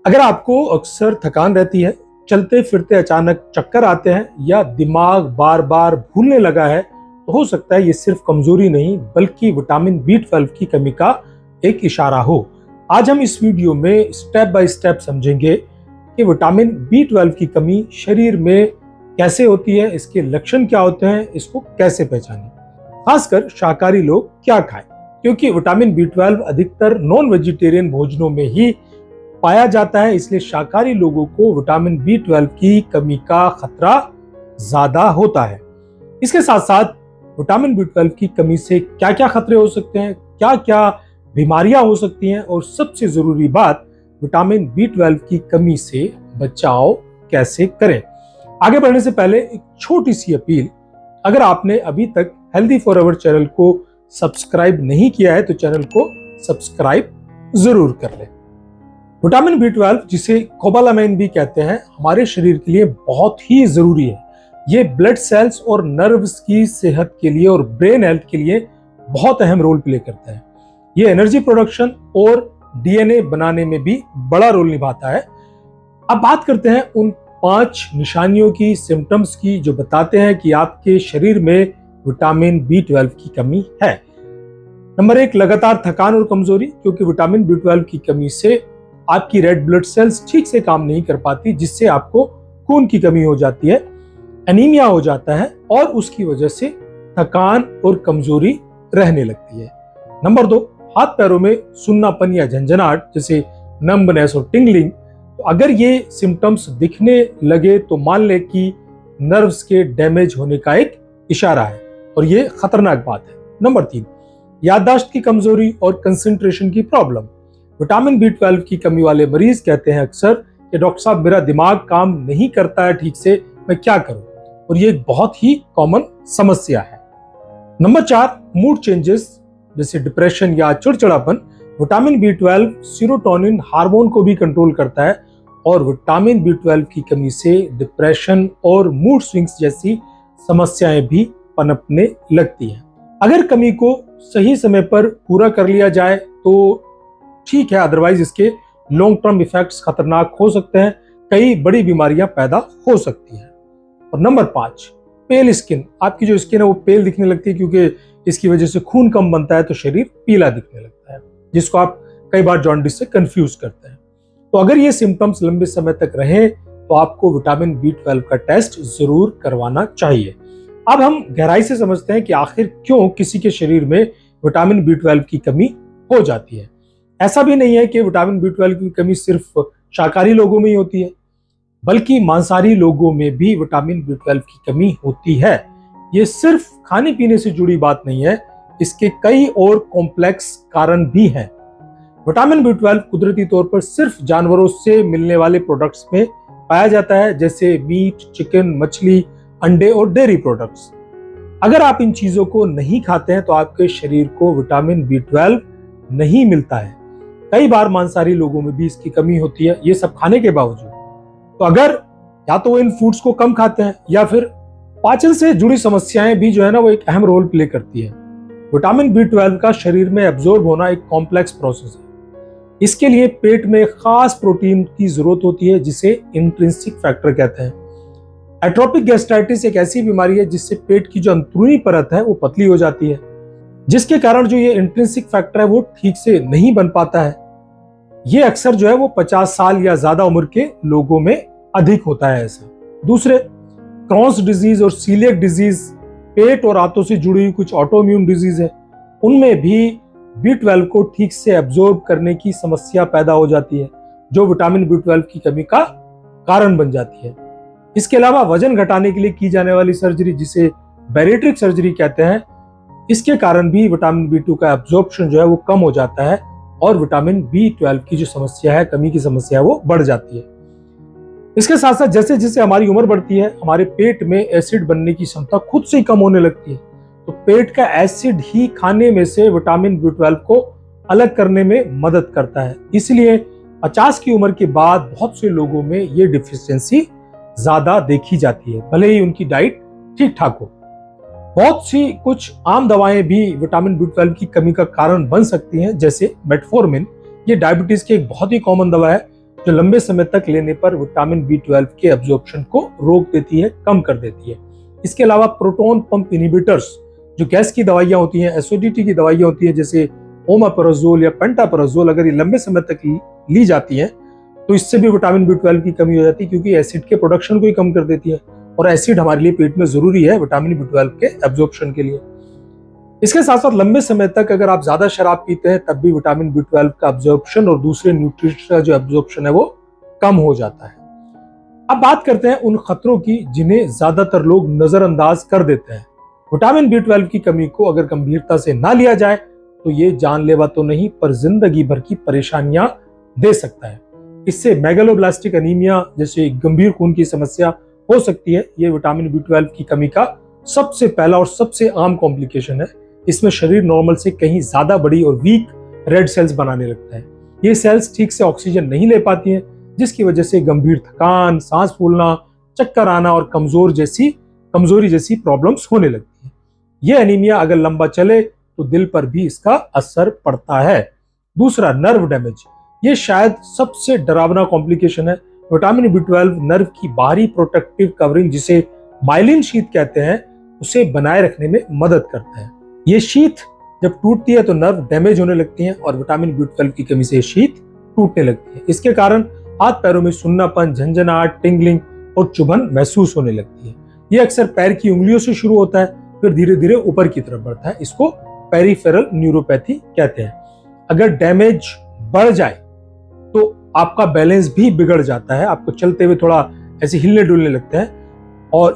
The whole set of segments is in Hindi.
अगर आपको अक्सर थकान रहती है, चलते फिरते अचानक चक्कर आते हैं या दिमाग बार बार भूलने लगा है, तो हो सकता है ये सिर्फ कमजोरी नहीं बल्कि विटामिन B12 की कमी का एक इशारा हो। आज हम इस वीडियो में स्टेप बाय स्टेप समझेंगे कि विटामिन B12 की कमी शरीर में कैसे होती है, इसके लक्षण क्या होते हैं, इसको कैसे पहचानें। खासकर शाकाहारी लोग क्या खाएं, क्योंकि विटामिन B12 अधिकतर नॉन वेजिटेरियन भोजनों में ही पाया जाता है, इसलिए शाकाहारी लोगों को विटामिन B12 की कमी का खतरा ज्यादा होता है। इसके साथ साथ विटामिन B12 की कमी से क्या क्या खतरे हो सकते हैं, क्या क्या बीमारियां हो सकती हैं, और सबसे जरूरी बात, विटामिन B12 की कमी से बचाव कैसे करें। आगे बढ़ने से पहले एक छोटी सी अपील, अगर आपने अभी तक हेल्दी फॉरएवर चैनल को सब्सक्राइब नहीं किया है तो चैनल को सब्सक्राइब जरूर कर लें। विटामिन B12, जिसे कोबालामाइन भी कहते हैं, हमारे शरीर के लिए बहुत ही जरूरी है। ये ब्लड सेल्स और नर्व्स की सेहत के लिए और ब्रेन हेल्थ के लिए बहुत अहम रोल प्ले करता है। ये एनर्जी प्रोडक्शन और DNA बनाने में भी बड़ा रोल निभाता है। अब बात करते हैं उन 5 निशानियों की, सिम्टम्स की, जो बताते हैं कि आपके शरीर में विटामिन B12 की कमी है। नंबर 1, लगातार थकान और कमजोरी, क्योंकि विटामिन B12 की कमी से आपकी रेड ब्लड सेल्स ठीक से काम नहीं कर पाती, जिससे आपको खून की कमी हो जाती है, एनीमिया हो जाता है और उसकी वजह से थकान और कमजोरी रहने लगती है। नंबर 2, हाथ पैरों में सुन्नापन या झंझनाहट, जैसे नंबनेस और टिंगलिंग। तो अगर ये सिम्टम्स दिखने लगे तो मान ले कि नर्व्स के डैमेज होने का एक इशारा है और ये खतरनाक बात है। नंबर 3, याददाश्त की कमजोरी और कंसंट्रेशन की प्रॉब्लम। विटामिन B12 की कमी वाले मरीज कहते हैं अक्सर कि डॉक्टर साहब, मेरा दिमाग काम नहीं करता है ठीक से, मैं क्या करूं, और ये एक बहुत ही कॉमन समस्या है। नंबर 4, मूड चेंजेस, जैसे डिप्रेशन या चिड़चिड़ापन। विटामिन B12 सीरोटोनिन हार्मोन को भी कंट्रोल करता है और विटामिन B12 की कमी से डिप्रेशन और मूड स्विंग्स जैसी समस्याएं भी पनपने लगती हैं। अगर कमी को सही समय पर पूरा कर लिया जाए तो ठीक है, अदरवाइज इसके लॉन्ग टर्म इफेक्ट्स खतरनाक हो सकते हैं, कई बड़ी बीमारियां पैदा हो सकती हैं। और नंबर 5, पेल स्किन। आपकी जो स्किन है वो पेल दिखने लगती है, क्योंकि इसकी वजह से खून कम बनता है तो शरीर पीला दिखने लगता है, जिसको आप कई बार जॉन्डिस से कंफ्यूज करते हैं। तो अगर ये सिम्टम्स लंबे समय तक रहे तो आपको विटामिन B12 का टेस्ट जरूर करवाना चाहिए। अब हम गहराई से समझते हैं कि आखिर क्यों किसी के शरीर में विटामिन B12 की कमी हो जाती है। ऐसा भी नहीं है कि विटामिन B12 की कमी सिर्फ शाकाहारी लोगों में ही होती है, बल्कि मांसाहारी लोगों में भी विटामिन B12 की कमी होती है। ये सिर्फ खाने पीने से जुड़ी बात नहीं है, इसके कई और कॉम्प्लेक्स कारण भी हैं। विटामिन B12 कुदरती तौर पर सिर्फ जानवरों से मिलने वाले प्रोडक्ट्स में पाया जाता है, जैसे मीट, चिकन, मछली, अंडे और डेयरी प्रोडक्ट्स। अगर आप इन चीजों को नहीं खाते हैं तो आपके शरीर को विटामिन B12 नहीं मिलता है। कई बार मांसाहारी लोगों में भी इसकी कमी होती है, ये सब खाने के बावजूद। तो अगर या तो वो इन फूड्स को कम खाते हैं या फिर पाचन से जुड़ी समस्याएं भी जो है ना, वो एक अहम रोल प्ले करती है। विटामिन B12 का शरीर में एब्जॉर्ब होना एक कॉम्प्लेक्स प्रोसेस है। इसके लिए पेट में खास प्रोटीन की जरूरत होती है, जिसे इंट्रिंसिक फैक्टर कहते हैं। एट्रोपिक गैस्ट्राइटिस एक ऐसी बीमारी है जिससे पेट की जो अंदरूनी परत है वो पतली हो जाती है, जिसके कारण जो ये इंट्रिंसिक फैक्टर है वो ठीक से नहीं बन पाता है। ये अक्सर जो है वो 50 साल या ज्यादा उम्र के लोगों में अधिक होता है ऐसा। दूसरे, क्रॉन्स डिजीज और सीलियक डिजीज, पेट और आंतों से जुड़ी हुई कुछ ऑटोइम्यून डिजीज है, उनमें भी B12 को ठीक से एब्जॉर्ब करने की समस्या पैदा हो जाती है, जो विटामिन B12 की कमी का कारण बन जाती है। इसके अलावा वजन घटाने के लिए की जाने वाली सर्जरी, जिसे बैरिएट्रिक सर्जरी कहते हैं, इसके कारण भी विटामिन B2 का एब्जॉर्प्शन जो है वो कम हो जाता है और विटामिन B12 की जो समस्या है, कमी की समस्या है, वो बढ़ जाती है। इसके साथ साथ जैसे जैसे हमारी उम्र बढ़ती है, हमारे पेट में एसिड बनने की क्षमता खुद से ही कम होने लगती है। तो पेट का एसिड ही खाने में से विटामिन B12 को अलग करने में मदद करता है। इसलिए 50 की उम्र के बाद बहुत से लोगों में ये डिफिशियंसी ज्यादा देखी जाती है, भले ही उनकी डाइट ठीक ठाक हो। बहुत सी कुछ आम दवाएं भी विटामिन B12 की कमी का कारण बन सकती हैं, जैसे मेटफॉर्मिन। ये डायबिटीज की एक बहुत ही कॉमन दवा है, जो लंबे समय तक लेने पर विटामिन B12 के एब्जॉर्प्शन को रोक देती है, कम कर देती है। इसके अलावा प्रोटॉन पंप इनहिबिटर्स, जो गैस की दवाइयां होती हैं, एसिडिटी की दवाइयां होती हैं जैसे ओमेप्राजोल या पेंटाप्राजोल, अगर ये लंबे समय तक ली जाती हैं तो इससे भी विटामिन B12 की कमी हो जाती है, क्योंकि एसिड के प्रोडक्शन को ही कम कर देती है और एसिड हमारे लिए पेट में जरूरी है विटामिन B12 के एब्जॉर्प्शन के लिए। इसके साथ साथ लंबे समय तक अगर आप ज्यादा शराब पीते हैं तब भी विटामिन B12 का एब्जॉर्प्शन और दूसरे न्यूट्रिएंट्स का जो एब्जॉर्प्शन है वो कम हो जाता है। अब बात करते हैं उन खतरों की जिन्हें ज्यादातर लोग नजरअंदाज कर देते हैं। विटामिन B12 की कमी को अगर गंभीरता से ना लिया जाए तो ये जानलेवा तो नहीं पर जिंदगी भर की परेशानियां दे सकता है। इससे मेगालोब्लास्टिक एनीमिया जैसे गंभीर खून की समस्या हो सकती है। ये विटामिन B12 की कमी का सबसे पहला और सबसे आम कॉम्प्लिकेशन है। इसमें शरीर नॉर्मल से कहीं ज्यादा बड़ी और वीक रेड सेल्स बनाने लगता है। ये सेल्स ठीक से ऑक्सीजन नहीं ले पाती हैं, जिसकी वजह से गंभीर थकान, सांस फूलना, चक्कर आना और कमजोरी जैसी प्रॉब्लम्स होने लगती है। ये एनीमिया अगर लंबा चले तो दिल पर भी इसका असर पड़ता है। दूसरा, नर्व डैमेज। ये शायद सबसे डरावना कॉम्प्लिकेशन है। विटामिन B12 नर्व की बाहरी प्रोटेक्टिव कवरिंग, जिसे माइलिन शीथ कहते हैं, उसे बनाए रखने में मदद करता है। ये शीथ जब टूटती है तो नर्व डैमेज होने लगती हैं और विटामिन B12 की कमी से शीथ टूटने लगती है। इसके कारण हाथ पैरों में सुन्नापन, झंझनाहट, टिंगलिंग और चुभन महसूस होने लगती है। ये अक्सर पैर की उंगलियों से शुरू होता है, फिर धीरे धीरे ऊपर की तरफ बढ़ता है। इसको पेरिफेरल न्यूरोपैथी कहते हैं। अगर डैमेज बढ़ जाए तो आपका बैलेंस भी बिगड़ जाता है, आपको चलते हुए थोड़ा ऐसे हिलने डुलने लगते हैं और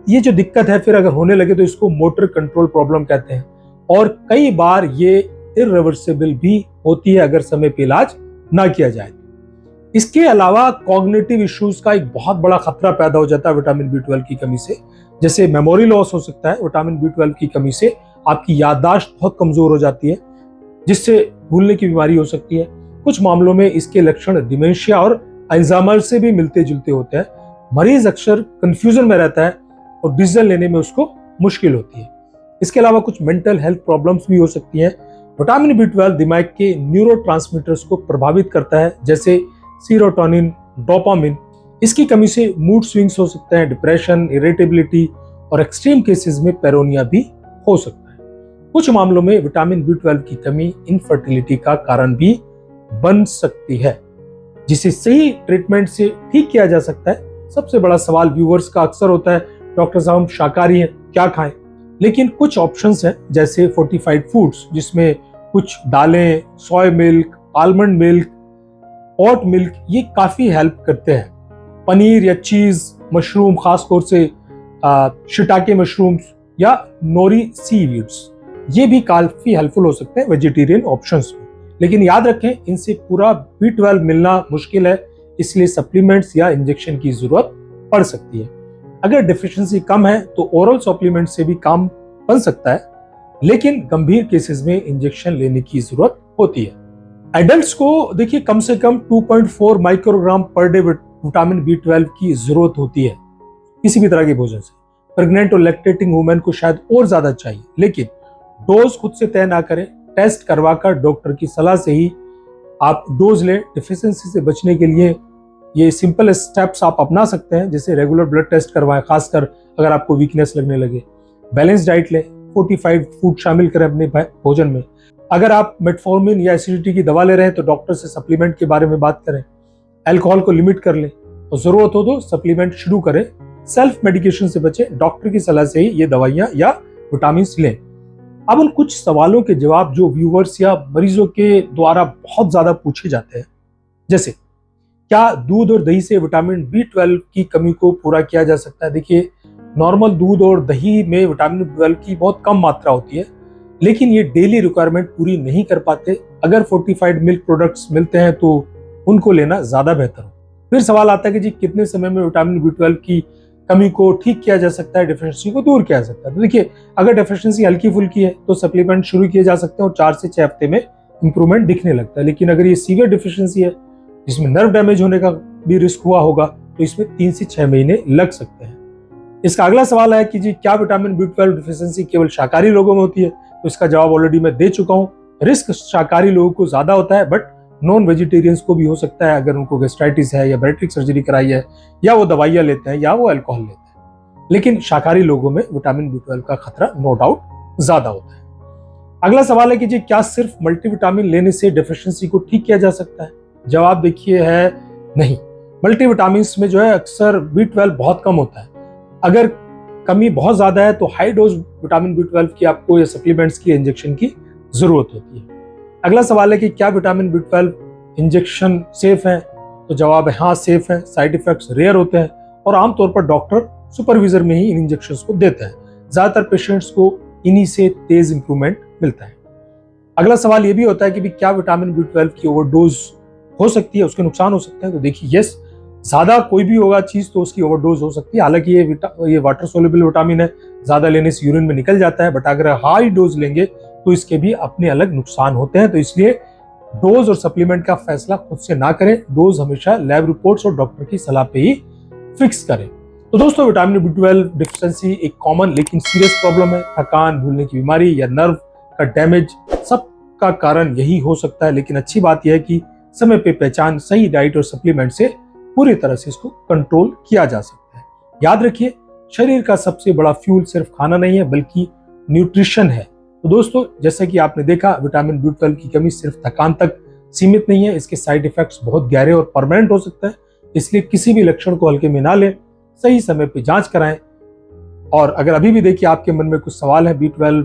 ये जो दिक्कत है फिर अगर होने लगे तो इसको मोटर कंट्रोल प्रॉब्लम कहते हैं और कई बार ये इरिवर्सिबल भी होती है अगर समय पे इलाज ना किया जाए। इसके अलावा कॉग्निटिव इश्यूज का एक बहुत बड़ा खतरा पैदा हो जाता है विटामिन B12 की कमी से, जैसे मेमोरी लॉस हो सकता है। विटामिन B12 की कमी से आपकी याददाश्त बहुत कमजोर हो जाती है, जिससे भूलने की बीमारी हो सकती है। कुछ मामलों में इसके लक्षण डिमेंशिया और अल्जाइमर से भी मिलते जुलते होते हैं। मरीज अक्सर कंफ्यूजन में रहता है और डिसीजन लेने में उसको मुश्किल होती है। इसके अलावा कुछ मेंटल हेल्थ प्रॉब्लम्स भी हो सकती हैं। विटामिन B12 दिमाग के न्यूरोट्रांसमीटर्स को प्रभावित करता है, जैसे सीरोटोनिन, डोपामिन। इसकी कमी से मूड स्विंग्स हो सकते हैं, डिप्रेशन, इरिटेबिलिटी और एक्सट्रीम केसेस में पेरोनिया भी हो सकता है। कुछ मामलों में विटामिन B12 की कमी इनफर्टिलिटी का कारण भी बन सकती है, जिसे सही ट्रीटमेंट से ठीक किया जा सकता है। सबसे बड़ा सवाल व्यूअर्स का अक्सर होता है, डॉक्टर साहब हम शाकाहारी हैं, क्या खाएं? लेकिन कुछ ऑप्शंस हैं जैसे फोर्टिफाइड फूड्स, जिसमें कुछ दालें, soya milk, almond milk, oat milk, ये काफी हेल्प करते हैं। पनीर या चीज, मशरूम, खासतौर से शिटाके मशरूम्स या नोरी सीवीड्स, ये भी काफी हेल्पफुल हो सकते हैं वेजिटेरियन ऑप्शंस में। लेकिन याद रखें, इनसे पूरा B12 मिलना मुश्किल है, इसलिए सप्लीमेंट्स या इंजेक्शन की जरूरत पड़ सकती है। अगर डिफिशिएंसी कम है तो ओरल सप्लीमेंट से भी काम बन सकता है, लेकिन गंभीर केसेस में इंजेक्शन लेने की जरूरत होती है। एडल्ट्स को देखिए कम से कम 2.4 microgram per day vitamin B12 की जरूरत होती है किसी भी तरह के भोजन से। प्रेग्नेंट और लैक्टेटिंग वुमेन को शायद और ज्यादा चाहिए, लेकिन डोज खुद से तय ना करें, टेस्ट करवाकर डॉक्टर की सलाह से ही आप डोज लें। डिफिशिएंसी से बचने के लिए ये सिंपल स्टेप्स आप अपना सकते हैं, जैसे रेगुलर ब्लड टेस्ट करवाएं, खासकर अगर आपको वीकनेस लगने लगे। बैलेंस डाइट लें, फोर्टिफाइड फूड शामिल करें अपने भोजन में। अगर आप मेटफॉर्मिन या एसिडिटी की दवा ले रहे हैं तो डॉक्टर से सप्लीमेंट के बारे में बात करें। अल्कोहल को लिमिट कर लें और जरूरत हो तो सप्लीमेंट शुरू करें। सेल्फ मेडिकेशन से बचें, डॉक्टर की सलाह से ही ये दवाइयां या विटामिन लें। अब उन कुछ सवालों के जवाब जो व्यूअर्स या मरीजों के द्वारा बहुत ज्यादा पूछे जाते हैं, जैसे क्या दूध और दही से विटामिन B12 की कमी को पूरा किया जा सकता है? देखिए, नॉर्मल दूध और दही में विटामिन B12 की बहुत कम मात्रा होती है, लेकिन ये डेली रिक्वायरमेंट पूरी नहीं कर पाते। अगर फोर्टिफाइड मिल्क प्रोडक्ट्स मिलते हैं तो उनको लेना ज्यादा बेहतर हो। फिर सवाल आता है कि जी कितने समय में विटामिन B12 की कमी को ठीक किया जा सकता है, डिफिशिएंसी को दूर किया जा सकता है? तो देखिए, अगर डिफिशिएंसी हल्की फुल्की है तो सप्लीमेंट शुरू किए जा सकते हैं और 4 से 6 हफ्ते में इंप्रूवमेंट दिखने लगता है। लेकिन अगर ये सीवियर डिफिशिएंसी है जिसमें नर्व डैमेज होने का भी रिस्क हुआ होगा तो इसमें 3 से 6 महीने लग सकते हैं। इसका अगला सवाल है कि जी क्या विटामिन B12 डिफिशिएंसी केवल शाकाहारी लोगों में होती है? तो इसका जवाब ऑलरेडी मैं दे चुका हूं। रिस्क शाकाहारी लोगों को ज्यादा होता है, बट नॉन वेजिटेरियंस को भी हो सकता है अगर उनको गैस्ट्राइटिस है या बैरिट्रिक सर्जरी कराई है, या वो दवाइयाँ लेते हैं या वो अल्कोहल लेते हैं। लेकिन शाकाहारी लोगों में विटामिन B12 का खतरा नो डाउट ज्यादा होता है। अगला सवाल है कि जी क्या सिर्फ मल्टीविटामिन लेने से डेफिशिएंसी को ठीक किया जा सकता है? जवाब देखिए है नहीं। मल्टीविटामिन में जो है अक्सर B12 बहुत कम होता है। अगर कमी बहुत ज्यादा है तो हाई डोज विटामिन B12 की आपको या सप्लीमेंट्स की इंजेक्शन की जरूरत होती है। अगला सवाल है कि क्या विटामिन B12 इंजेक्शन सेफ है? तो जवाब है हाँ, सेफ है। साइड इफेक्ट्स रेयर होते हैं और आमतौर पर डॉक्टर सुपरविजन में ही इन इंजेक्शन को देते हैं। ज्यादातर पेशेंट्स को इन्हीं से तेज इंप्रूवमेंट मिलता है। अगला सवाल ये भी होता है कि क्या विटामिन B12 की ओवरडोज हो सकती है, उसके नुकसान हो सकते हैं? तो देखिए यस, ज्यादा कोई भी होगा चीज तो उसकी ओवरडोज हो सकती है। हालांकि ये वाटर सोल्यूबल विटामिन है, ज्यादा लेने से यूरिन में निकल जाता है, बट अगर हाई डोज लेंगे तो इसके भी अपने अलग नुकसान होते हैं। तो इसलिए डोज और सप्लीमेंट का फैसला खुद से ना करें, डोज हमेशा लैब रिपोर्ट्स और डॉक्टर की सलाह पे ही फिक्स करें। तो दोस्तों, विटामिन B12 डिफिशिएंसी एक कॉमन लेकिन सीरियस प्रॉब्लम है। थकान, भूलने की बीमारी या नर्व का डैमेज, सबका कारण यही हो सकता है। लेकिन अच्छी बात यह है कि समय पे पहचान, सही डाइट और सप्लीमेंट से पूरी तरह से इसको कंट्रोल किया जा सकता है। याद रखिए, शरीर का सबसे बड़ा फ्यूल सिर्फ खाना नहीं है बल्कि न्यूट्रिशन है। तो दोस्तों, जैसा कि आपने देखा, विटामिन B12 की कमी सिर्फ थकान तक सीमित नहीं है, इसके साइड इफेक्ट्स बहुत गहरे और परमानेंट हो सकते हैं। इसलिए किसी भी लक्षण को हल्के में ना लें, सही समय पे जांच कराएं। और अगर अभी भी देखिए आपके मन में कुछ सवाल है B12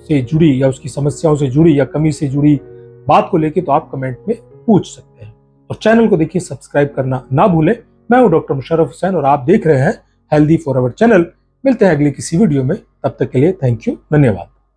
से जुड़ी या उसकी समस्याओं से जुड़ी या कमी से जुड़ी बात को लेके, तो आप कमेंट में पूछ सकते हैं। और चैनल को देखिए सब्सक्राइब करना ना भूलें। मैं हूं डॉक्टर मुशर्रफ हुसैन और आप देख रहे हैं हेल्दी फॉर अवर चैनल। मिलते हैं अगली किसी वीडियो में, तब तक के लिए थैंक यू, धन्यवाद।